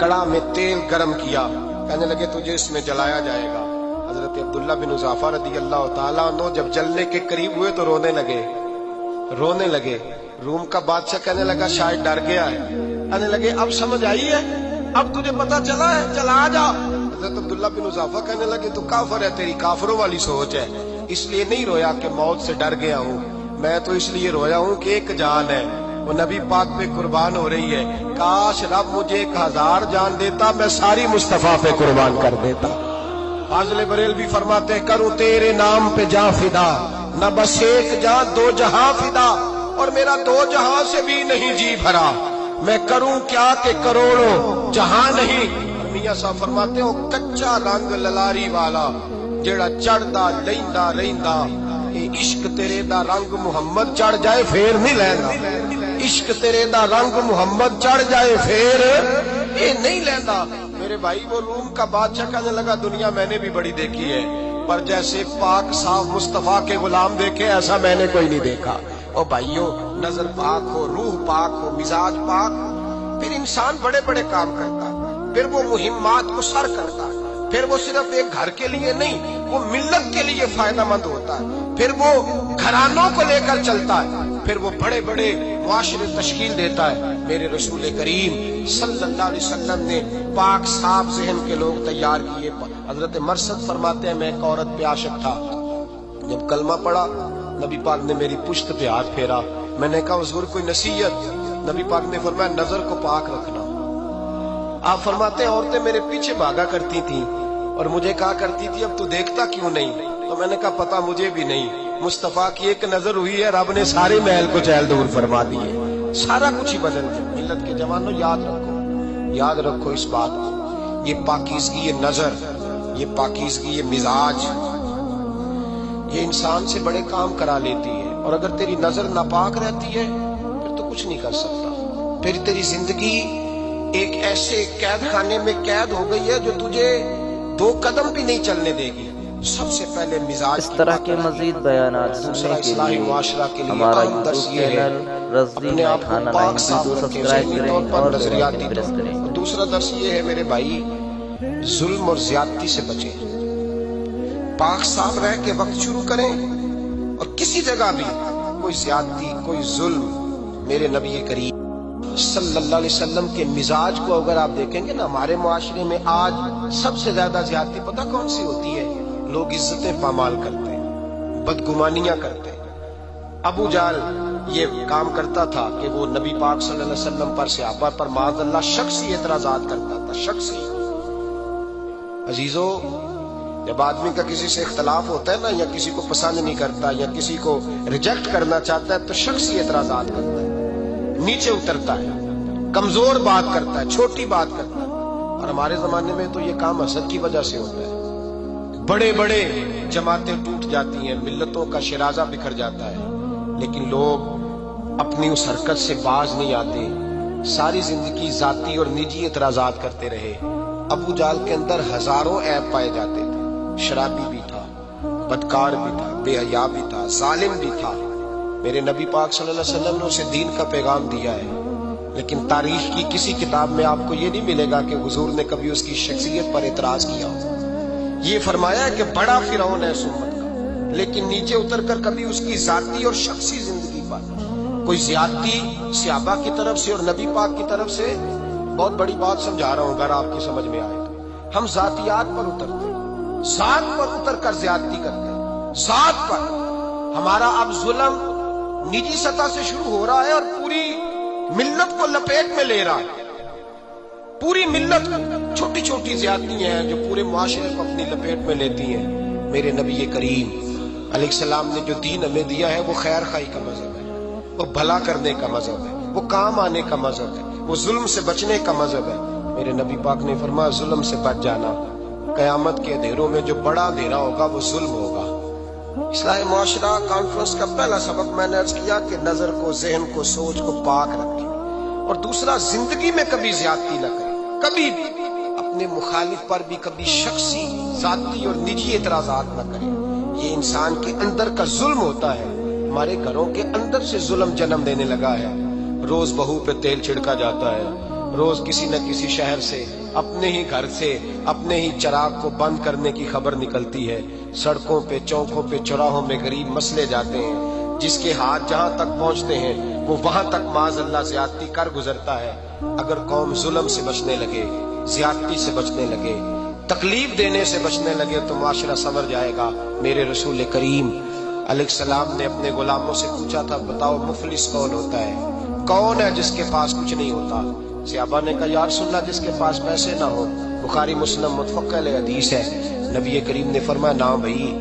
کڑا میں تیل گرم کیا، کہنے لگے تجھے اس میں جلایا جائے گا۔ حضرت عبداللہ بن حذافہ رضی اللہ تعالیٰ عنہ جب جلنے کے قریب ہوئے تو رونے لگے۔ روم کا بادشاہ کہنے لگا شاید ڈر گیا ہے، کہنے لگے اب سمجھ آئی ہے، اب تجھے پتا چلا ہے، چلا آ جا۔ حضرت عبداللہ بن حذافہ کہنے لگے تو کافر ہے، تیری کافروں والی سوچ ہے، اس لیے نہیں رویا کہ موت سے ڈر گیا ہوں، میں تو اس لیے رویا ہوں کہ ایک جان ہے وہ نبی پاک پہ قربان ہو رہی ہے، کاش رب مجھے 1000 جان دیتا، میں ساری مصطفیٰ پہ قربان کر دیتا۔ فاضل بریلوی فرماتے ہیں کروں تیرے نام پہ جاں فدا، نہ بس ایک جاں 2 جہاں فدا، اور میرا 2 جہاں سے بھی نہیں جی بھرا، میں کروں کیا کہ کروڑوں جہاں نہیں۔ میاں صاحب فرماتے ہو کچا رنگ للاری والا جیڑا چڑھدا لیندا رہندا، عشق تیرے دا رنگ محمد چڑھ جائے پھر نہیں لیندا، عشق تیرے دا رنگ محمد چڑھ جائے پھر یہ نہیں لیندا۔ میرے بھائی وہ روم کا بادشاہ کہنے لگا دنیا میں نے بھی بڑی دیکھی ہے، پر جیسے پاک صاف مصطفیٰ کے غلام دیکھے ایسا میں نے کوئی نہیں دیکھا۔ او بھائیو، نظر پاک ہو، روح پاک ہو، مزاج پاک، پھر انسان بڑے بڑے کام کرتا ہے، پھر وہ مہمات کو سر کرتا ہے، پھر وہ صرف ایک گھر کے لیے نہیں، وہ ملت کے لیے فائدہ مند ہوتا ہے، پھر وہ گھرانوں کو لے کر چلتا ہے، پھر وہ بڑے بڑے معاشرے تشکیل دیتا ہے۔ میرے رسول کریم صلی اللہ علیہ وسلم نے پاک صاف ذہن کے لوگ تیار کیے۔ حضرت مرثد فرماتے ہیں میں ایک عورت پہ عاشق تھا، جب کلمہ پڑھا نبی پاک نے میری پشت پہ ہاتھ پھیرا، میں نے کہا حضور کوئی نصیحت؟ نبی پاک نے فرمایا نظر کو پاک رکھنا۔ آپ فرماتے ہیں عورتیں میرے پیچھے بھاگا کرتی تھیں اور مجھے کہا کرتی تھی اب تو دیکھتا کیوں نہیں؟ تو میں نے کہا پتا مجھے بھی نہیں، مصطفیٰ کی ایک نظر ہوئی ہے رب نے سارے محل کو چہل دور فرما دیے، سارا کچھ ہی بدل دیا۔ ملت کے جوانوں یاد رکھو اس بات کو، یہ پاکیزگی، یہ نظر، یہ پاکیزگی، یہ مزاج، یہ انسان سے بڑے کام کرا لیتی ہے، اور اگر تیری نظر ناپاک رہتی ہے پھر تو کچھ نہیں کر سکتا، پھر تیری زندگی ایک ایسے قید خانے میں قید ہو گئی ہے جو تجھے 2 قدم بھی نہیں چلنے دے گی۔ سب سے پہلے مزاج، اس طرح کے مزید بیانات سننے کے لیے ہمارا یوٹیوب چینل رضوی میں کھانا لائن ویڈیو سبسکرائب کریں اور بیل آئیکن پریس کریں۔ دوسرا درس یہ ہے میرے بھائی، ظلم اور زیادتی سے بچیں، پاک صاف رہ کے وقت شروع کریں، اور کسی جگہ بھی کوئی زیادتی، کوئی ظلم، میرے نبی کریم صلی اللہ علیہ وسلم کے مزاج کو اگر آپ دیکھیں گے نا، ہمارے معاشرے میں آج سب سے زیادہ زیادتی پتہ کون سی ہوتی ہے؟ لوگ عزتیں پامال کرتے ہیں، بدگمانیاں کرتے ہیں۔ ابو جہل یہ کام کرتا تھا کہ وہ نبی پاک صلی اللہ علیہ وسلم پر، صحابہ پر معاذ اللہ شخصی اعتراضات کرتا تھا، شخصی۔ عزیزو، جب آدمی کا کسی سے اختلاف ہوتا ہے نا، یا کسی کو پسند نہیں کرتا یا کسی کو ریجیکٹ کرنا چاہتا ہے تو شخصی اعتراضات کرتا ہے، نیچے اترتا ہے، کمزور بات کرتا ہے، چھوٹی بات کرتا ہے۔ اور ہمارے زمانے میں تو یہ کام حسد کی وجہ سے ہوتا ہے، بڑے بڑے جماعتیں ٹوٹ جاتی ہیں، ملتوں کا شرازہ بکھر جاتا ہے، لیکن لوگ اپنی اس حرکت سے باز نہیں آتے، ساری زندگی ذاتی اور نجی اعتراضات کرتے رہے۔ ابو جہل کے اندر ہزاروں عیب پائے جاتے تھے، شرابی بھی تھا، بدکار بھی تھا، بے حیا بھی تھا، ظالم بھی تھا۔ میرے نبی پاک صلی اللہ علیہ وسلم نے اسے دین کا پیغام دیا ہے، لیکن تاریخ کی کسی کتاب میں آپ کو یہ نہیں ملے گا کہ حضور نے کبھی اس کی شخصیت پر اعتراض کیا ہو۔ یہ فرمایا ہے کہ بڑا فرعون ہے اس امت کا، لیکن نیچے اتر کر کبھی اس کی ذاتی اور شخصی زندگی پر کوئی زیادتی صحابہ کی طرف سے اور نبی پاک کی طرف سے، بہت بڑی بات سمجھا رہا ہوں اگر آپ کی سمجھ میں آئے تو، ہم ذاتیات پر اترتے ہیں، ذات پر اتر کر زیادتی کرتے ہیں، ذات پر۔ ہمارا اب ظلم نجی سطح سے شروع ہو رہا ہے اور پوری ملت کو لپیٹ میں لے رہا ہے، پوری ملت، چھوٹی چھوٹی زیادتیاں ہیں جو پورے معاشرے کو اپنی لپیٹ میں لیتی ہیں۔ میرے نبی کریم علیہ السلام نے جو دین ہمیں دیا ہے وہ خیر خواہی کا مذہب ہے، وہ بھلا کرنے کا مذہب ہے، وہ کام آنے کا مذہب ہے، وہ ظلم سے بچنے کا مذہب ہے۔ میرے نبی پاک نے فرمایا ظلم سے بچ جانا، قیامت کے اندھیروں میں جو بڑا اندھیرا ہوگا وہ ظلم ہوگا۔ اصلاح معاشرہ کانفرنس کا پہلا سبق میں نے عرض کیا کہ نظر کو، ذہن کو، سوچ کو پاک رکھیں، اور دوسرا زندگی میں کبھی زیادتی نہ کریں، کبھی بھی اپنے مخالف پر بھی کبھی شخصی، ذاتی اور نجی اعتراضات نہ کریں۔ یہ انسان کے اندر کا ظلم ہوتا ہے، ہمارے گھروں کے اندر سے ظلم جنم دینے لگا ہے۔ روز بہو پہ تیل چھڑکا جاتا ہے، روز کسی نہ کسی شہر سے، اپنے ہی گھر سے، اپنے ہی چراغ کو بند کرنے کی خبر نکلتی ہے۔ سڑکوں پہ، چوکوں پہ، چوراہوں میں غریب مسلے جاتے ہیں، جس کے ہاتھ جہاں تک پہنچتے ہیں وہ وہاں تک معاذ اللہ زیادتی کر گزرتا ہے۔ اگر قوم ظلم سے بچنے لگے، زیادتی سے بچنے لگے، تکلیف دینے سے بچنے لگے تو معاشرہ سنور جائے گا۔ میرے رسول کریم علیہ السلام نے اپنے غلاموں سے پوچھا تھا، بتاؤ مفلس کون ہوتا ہے؟ کون ہے جس کے پاس کچھ نہیں ہوتا؟ صحابہ نے کہا یا رسول اللہ جس کے پاس پیسے نہ ہو۔ بخاری مسلم متفق علیہ حدیث ہے۔ نبی کریم نے فرمایا نا بھائی،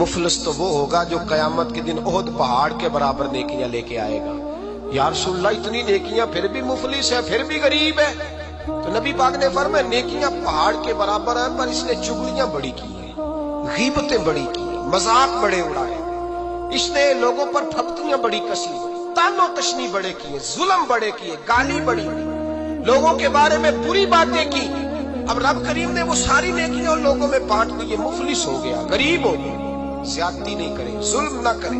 مفلس تو وہ ہوگا جو قیامت کے دن احد پہاڑ کے برابر نیکیاں لے کے آئے گا۔ یا رسول اللہ اتنی نیکیاں پھر بھی مفلس ہے، پھر بھی غریب ہے؟ تو نبی پاک نے فرمایا نیکیاں پہاڑ کے برابر ہیں، پر اس نے چغلیاں بڑی کی ہیں، غیبتیں بڑی کی ہیں، مذاق بڑے اڑائے، اس نے لوگوں پر پھپتیاں بڑی کسی، تان و تشنی بڑے کیے، ظلم بڑے کیے، گالی بڑی، لوگوں کے بارے میں بری باتیں کی۔ اب رب کریم نے وہ ساری نیکیاں لوگوں میں بانٹ دی، یہ مفلس ہو گیا، غریب ہو گیا۔ زیادتی نہیں کرے، ظلم نہ کرے،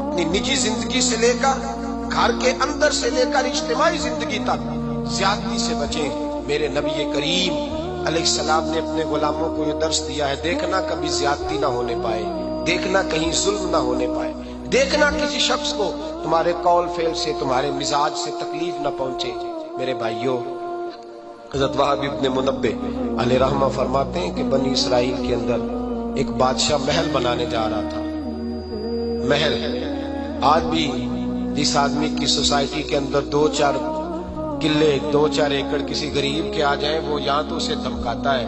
اپنی نجی زندگی سے لے کر گھر کے اندر سے لے کر اجتماعی زندگی تک زیادتی سے بچیں۔ میرے نبی کریم علیہ السلام نے اپنے غلاموں کو یہ درس دیا ہے، دیکھنا کبھی زیادتی نہ ہونے پائے، دیکھنا کہیں ظلم نہ ہونے پائے، دیکھنا کسی شخص کو تمہارے قول فعل سے، تمہارے مزاج سے تکلیف نہ پہنچے۔ میرے بھائیوں، حضرت وہب ابن منبہ علیہ رحمہ فرماتے ہیں کہ بنی اسرائیل کے اندر ایک بادشاہ محل بنانے جا رہا تھا۔ محل آج بھی جس آدمی کی سوسائٹی کے اندر 2-4 کلے، 2-4 ایکڑ کسی غریب کے آ جائیں، وہ یا تو اسے دھمکاتا ہے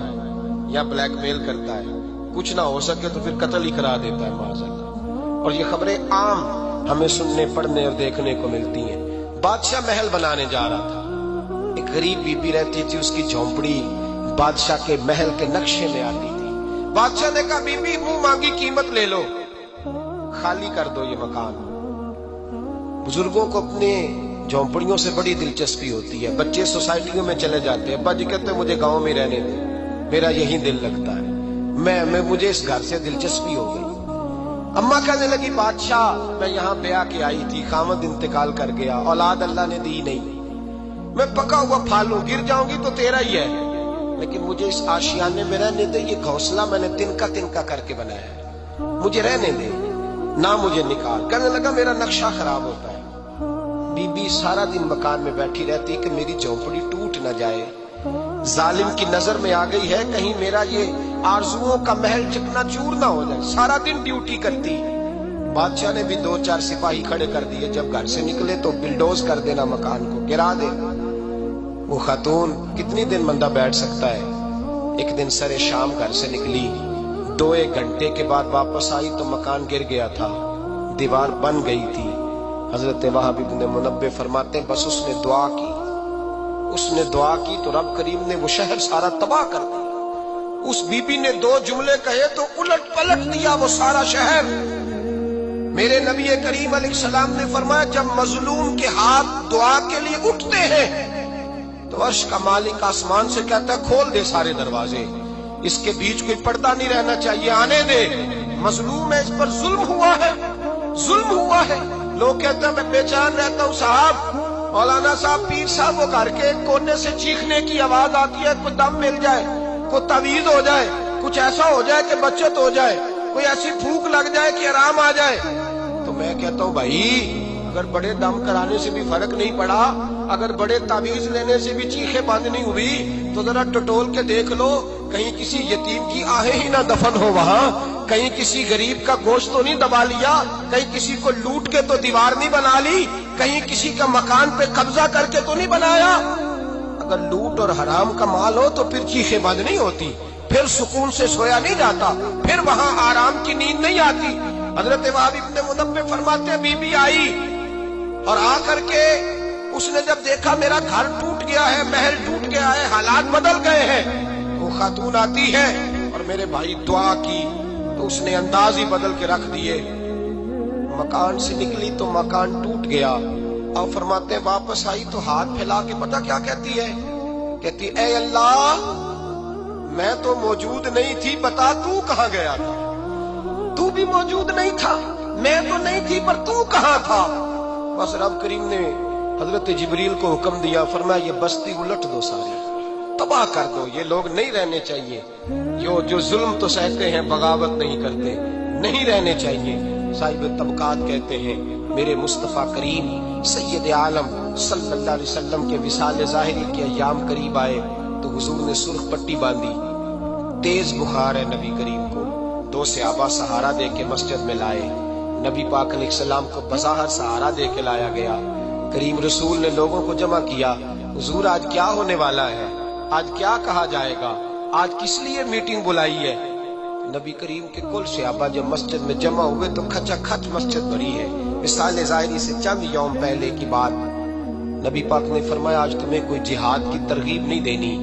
یا بلیک میل کرتا ہے، کچھ نہ ہو سکے تو پھر قتل ہی کرا دیتا ہے معاذ اللہ۔ اور یہ خبریں عام ہمیں سننے، پڑھنے اور دیکھنے کو ملتی ہیں۔ بادشاہ محل بنانے جا رہا تھا، ایک غریب بی بی رہتی تھی، اس کی جھونپڑی بادشاہ کے محل کے نقشے میں آتی تھی۔ بادشاہ نے کہا بی بی منہ مانگی قیمت لے لو، خالی کر دو یہ مکان۔ بزرگوں کو اپنے جھونپڑیوں سے بڑی دلچسپی ہوتی ہے، بچے سوسائٹیوں میں چلے جاتے ہیں، ابا جی کہتے ہیں مجھے گاؤں میں رہنے دیں، میرا یہی دل لگتا ہے، مجھے اس گھر سے دلچسپی ہو گئی۔ اماں کہنے لگی بادشاہ میں یہاں بیاہ کے آئی تھی، خامد انتقال کر گیا، اولاد اللہ نے دی نہیں، میں پکا ہوا پھل ہوں، گر جاؤں گی تو تیرا ہی ہے، لیکن مجھے اس آشیانے میں رہنے دے، یہ گھونسلہ میں نے تنکا کر کے بنایا ہے، مجھے رہنے دے، نہ مجھے نکال۔ کہنے لگا میرا نقشہ خراب ہوتا ہے۔ بی بی سارا دن مکان میں بیٹھی رہتی کہ میری جھونپڑی ٹوٹ نہ جائے، ظالم کی نظر میں آ گئی ہے کہیں میرا یہ آرزوؤں کا محل چکنا چور نہ ہو جائے، سارا دن ڈیوٹی کرتی۔ بادشاہ نے بھی 2-4 سپاہی کھڑے کر دیے، جب گھر سے نکلے تو بلڈوز کر دینا، مکان کو گرا دے۔ وہ خاتون کتنی دن بندہ بیٹھ سکتا ہے؟ ایک دن سرے شام گھر سے نکلی، 2-1 گھنٹے کے بعد واپس آئی تو مکان گر گیا تھا، دیوار بن گئی تھی۔ حضرت وہب ابن منبہ فرماتے ہیں بس اس نے دعا کی تو رب کریم نے وہ شہر سارا تباہ کر دیا۔ اس بی بی نے 2 جملے کہے تو الٹ پلٹ دیا وہ سارا شہر۔ میرے نبی کریم علیہ السلام نے فرمایا جب مظلوم کے ہاتھ دعا کے لیے اٹھتے ہیں تو عرش کا مالک آسمان سے کہتا ہے کھول دے سارے دروازے، اس کے بیچ کوئی پردہ نہیں رہنا چاہیے، آنے دے، مظلوم ہے، اس پر ظلم ہوا ہے۔ لوگ کہتے ہیں میں بے چین رہتا ہوں صاحب، مولانا صاحب، پیر صاحب، وہ گھر کے کونے سے چیخنے کی آواز آتی ہے، کوئی دم مل جائے، کوئی تعویذ ہو جائے، کچھ ایسا ہو جائے کہ بچت ہو جائے، کوئی ایسی پھونک لگ جائے کہ آرام آ جائے۔ تو میں کہتا ہوں بھائی اگر بڑے دم کرانے سے بھی فرق نہیں پڑا، اگر بڑے تعویذ لینے سے بھی چیخیں بند نہیں ہوئی تو ذرا ٹٹول کے دیکھ لو، کہیں کسی یتیم کی آہیں ہی نہ دفن ہو وہاں، کہیں کسی غریب کا گوشت تو نہیں دبا لیا، کہیں کسی کو لوٹ کے تو دیوار نہیں بنا لی، کہیں کسی کا مکان پہ قبضہ کر کے تو نہیں بنایا۔ اگر لوٹ اور حرام کا مال ہو تو پھر چیخیں بند نہیں ہوتی، پھر سکون سے سویا نہیں جاتا، پھر وہاں آرام کی نیند نہیں آتی۔ حضرت وہب ابن منبہ فرماتے ہیں بی بی آئی اور آ کر کے اس نے جب دیکھا میرا گھر ٹوٹ گیا ہے، محل ٹوٹ گیا ہے، حالات بدل گئے ہیں، وہ خاتون آتی ہے اور میرے بھائی دعا کی تو اس نے انداز ہی بدل کے رکھ دیے، مکان سے نکلی تو مکان ٹوٹ گیا۔ اور فرماتے ہیں واپس آئی تو ہاتھ پھیلا کے پتہ کیا کہتی ہے؟ کہتی اے اللہ میں تو موجود نہیں تھی، بتا تو کہاں گیا تھا؟ تو بھی موجود نہیں تھا، میں تو نہیں تھی، پر تو کہاں تھا؟ بس رب کریم نے حضرت جبریل کو حکم دیا، فرمایا یہ بستی الٹ دو، ساری تباہ کر دو، یہ لوگ نہیں رہنے چاہیے، جو ظلم تو سہتے ہیں بغاوت نہیں کرتے، نہیں رہنے چاہیے۔ صاحب طبقات کہتے ہیں میرے مصطفیٰ کریم سید عالم صلی اللہ علیہ وسلم کے وصال ظاہری کے ایام قریب آئے تو حضور نے سرخ پٹی باندھی، تیز بخار ہے نبی کریم کو، 2 صحابہ سہارا دے کے مسجد میں لائے، نبی پاک علیہ السلام کو بظاہر سہارا دے کے لایا گیا۔ کریم رسول نے لوگوں کو جمع کیا، حضور آج کیا ہونے والا ہے، آج کیا کہا جائے گا، آج کس لیے میٹنگ بلائی ہے؟ نبی کریم کے کل صحابہ جب مسجد میں جمع ہوئے تو کھچا کھچ مسجد بھری ہے۔ وصال ظاہری سے چند یوم پہلے کی بات، نبی پاک نے فرمایا آج تمہیں کوئی جہاد کی ترغیب نہیں دینی،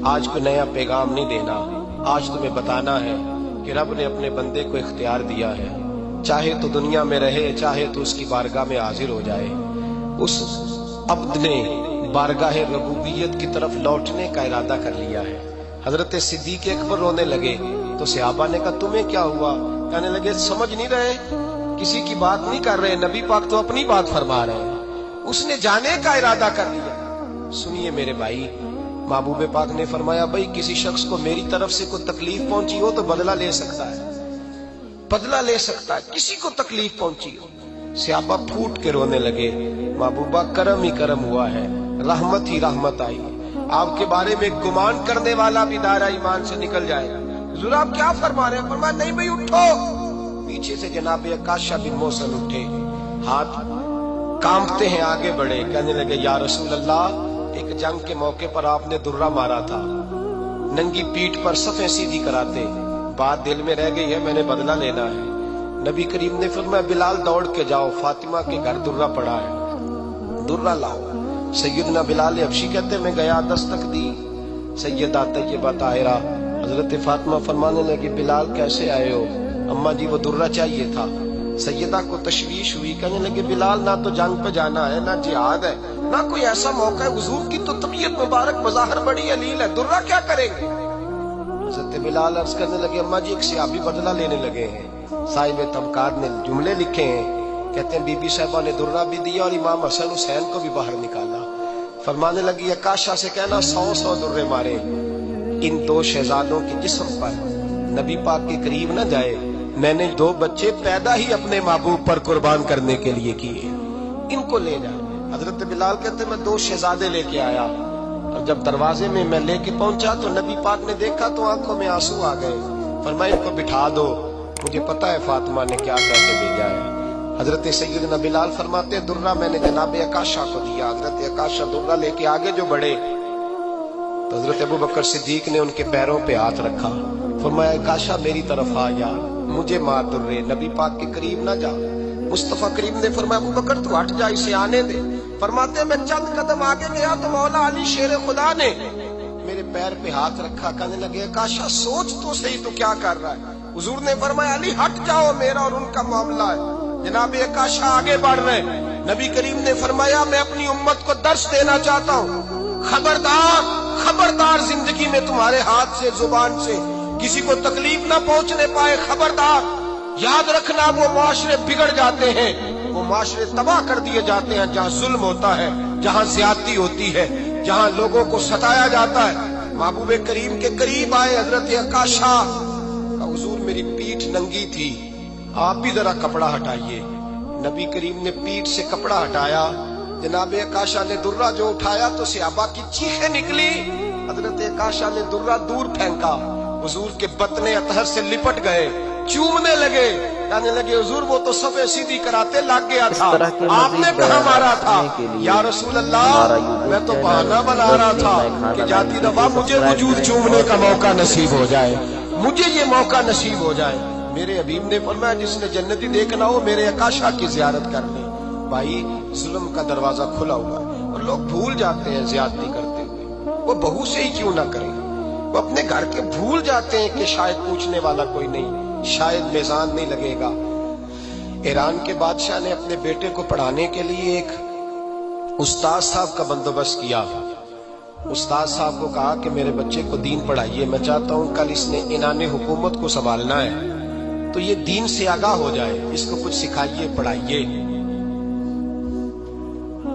آج کوئی نیا پیغام نہیں دینا، آج تمہیں بتانا ہے کہ رب نے اپنے بندے کو اختیار دیا ہے، چاہے تو دنیا میں رہے، چاہے تو اس کی بارگاہ میں حاضر ہو جائے۔ اس عبد نے بارگاہ ربوبیت کی طرف لوٹنے کا ارادہ کر لیا ہے۔ حضرت صدیق اکبر رونے لگے تو صحابہ نے کہا تمہیں کیا ہوا؟ کہنے لگے سمجھ نہیں رہے، کسی کی بات نہیں کر رہے، نبی پاک تو اپنی بات فرما رہے ہیں، اس نے جانے کا ارادہ کر لیا۔ سنیے میرے بھائی، محبوب پاک نے فرمایا بھائی کسی شخص کو میری طرف سے کوئی تکلیف پہنچی ہو تو بدلہ لے سکتا ہے، بدلہ لے سکتا ہے، کسی کو تکلیف پہنچی ہو۔ صحابہ پھوٹ کے رونے لگے، محبوبہ کرم ہی کرم ہوا ہے، رحمت ہی رحمت آئی، آپ کے بارے میں گمان کرنے والا بھی دائرہ ایمان سے نکل جائے گا۔ حضور آپ کیا فرما رہے ہیں؟ فرمایا نہیں بھائی اٹھو۔ پیچھے سے جناب عکاشہ بن محصن اٹھے، ہاتھ کانپتے ہیں، آگے بڑھے، کہنے لگے یا رسول اللہ ایک جنگ کے موقع پر آپ نے درہ مارا تھا، ننگی پیٹھ پر صفیں سیدھی کراتے، بات دل میں رہ گئی ہے، میں نے بدلہ لینا ہے۔ نبی کریم نے فرمایا بلال دوڑ کے جاؤ، فاطمہ کے گھر درہ پڑا ہے، درہ لاؤ۔ سیدنا بلال حبشی کہتے میں گیا، دستک دی، سیدہ طیبہ طاہرہ حضرت فاطمہ فرمانے لگی بلال کیسے آئے ہو؟ اماں جی وہ درہ چاہیے تھا۔ سیدہ کو تشویش ہوئی، کہنے لگے بلال نہ تو جنگ پہ جانا ہے، نہ جہاد ہے، نہ کوئی ایسا موقع ہے، حضور کی تو طبیعت مبارک بظاہر بڑی علیل ہے، درہ کیا کریں گے؟ حضرت بلال عرض کرنے لگے اماں جی ایک صحابی بدلہ لینے لگے ہیں۔ صاحب طبقات نے جملے لکھے ہیں، کہتے ہیں بی بی صاحبہ نے درہ بھی دیا اور امام حسن حسین کو بھی باہر نکالا۔ فرمانے لگی عکاشہ سے کہنا 100 درے مارے، ان 2 شہزادوں کے جسم پر نبی پاک کے قریب نہ جائے، میں نے 2 بچے پیدا ہی اپنے محبوب پر قربان کرنے کے لیے کیے، ان کو لے جائے۔ حضرت بلال کہتے میں 2 شہزادے لے کے آیا، اور جب دروازے میں میں لے کے پہنچا تو نبی پاک نے دیکھا تو آنکھوں میں آنسو آ گئے۔ فرمایا ان کو بٹھا دو، مجھے پتا ہے فاطمہ نے کیا کہہ کے بھیجا ہے۔ حضرت سیدنا بلال فرماتے درہ میں نے جناب عکاشہ کو دیا۔ حضرت عکاشہ درہ لے کے آگے جو بڑھے تو حضرت ابو بکر صدیق نے ان کے پیروں پہ ہاتھ رکھا، فرمایا عکاشہ میری طرف آ جا، مجھے مار درے، نبی پاک کے قریب نہ جا۔ مصطفیٰ کریم نے فرمایا ابو بکر تو ہٹ جا، اسے آنے دے۔ فرماتے میں چند قدم آگے گیا تو مولا علی شیر خدا نے میرے پیر پہ ہاتھ رکھا، کہنے لگے عکاشہ سوچ تو صحیح تو کیا کر رہا ہے؟ حضور نے فرمایا علی ہٹ جاؤ، میرا اور ان کا معاملہ ہے۔ جناب عکاشہ آگے بڑھ رہے، نبی کریم نے فرمایا میں اپنی امت کو درس دینا چاہتا ہوں، خبردار خبردار زندگی میں تمہارے ہاتھ سے زبان سے کسی کو تکلیف نہ پہنچنے پائے، خبردار یاد رکھنا وہ معاشرے بگڑ جاتے ہیں، وہ معاشرے تباہ کر دیے جاتے ہیں جہاں ظلم ہوتا ہے، جہاں زیادتی ہوتی ہے، جہاں لوگوں کو ستایا جاتا ہے۔ محبوب کریم کے قریب آئے حضرت عکاشہ، حضور میری پیٹھ ننگی تھی، آپ بھی ذرا کپڑا ہٹائیے۔ نبی کریم نے پیٹھ سے کپڑا ہٹایا، جناب عکاشہ نے درہ جو اٹھایا تو صحابہ کی چیخیں نکلی۔ حضرت عکاشہ نے درہ دور پھینکا، حضور کے بطن اطہر سے لپٹ گئے، چومنے لگے، کہنے لگے حضور وہ تو صفیں سیدھی کراتے لگ گیا تھا، آپ نے کہاں مارا تھا؟ یا رسول اللہ میں تو بہانہ بنا رہا تھا کہ جاتی دفعہ مجھے وجود چومنے کا موقع نصیب ہو جائے، مجھے یہ موقع نصیب ہو جائے۔ میرے حبیب نے فرمایا جس نے جنتی دیکھنا ہو میرے عکاشہ کی زیارت کر لے۔ بھائی ظلم کا دروازہ کھلا ہوا ہے اور لوگ بھول جاتے ہیں زیادتی کرتے ہوئے، وہ بہو سے ہی کیوں نہ کریں، وہ اپنے گھر کے بھول جاتے ہیں کہ شاید پوچھنے والا کوئی نہیں، شاید میزان نہیں لگے گا۔ ایران کے بادشاہ نے اپنے بیٹے کو پڑھانے کے لیے ایک استاد صاحب کا بندوبست کیا۔ استاد صاحب کو کہا کہ میرے بچے کو دین پڑھائیے، میں چاہتا ہوں کل اس نے عنان حکومت کو سنبھالنا ہے تو یہ دین سے آگاہ ہو جائے، اس کو کچھ سکھائیے، پڑھائیے۔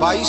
22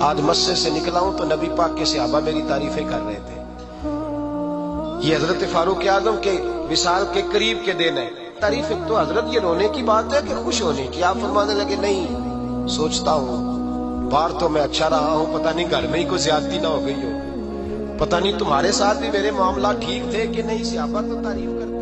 آج مسجد سے نکلا ہوں تو نبی پاک کے صحابہ میری تعریفیں کر رہے تھے. یہ حضرت فاروق اعظم کے وصال کے قریب کے دن ہے. تعریف تو حضرت یہ رونے کی بات ہے کہ خوش ہونے کی؟ آپ فرمانے لگے نہیں، سوچتا ہوں باہر تو میں اچھا رہا ہوں، پتہ نہیں گھر میں ہی کوئی زیادتی نہ ہو گئی ہو، پتہ نہیں تمہارے ساتھ بھی میرے معاملات ٹھیک تھے کہ نہیں. صحابہ تو تعریف کرتے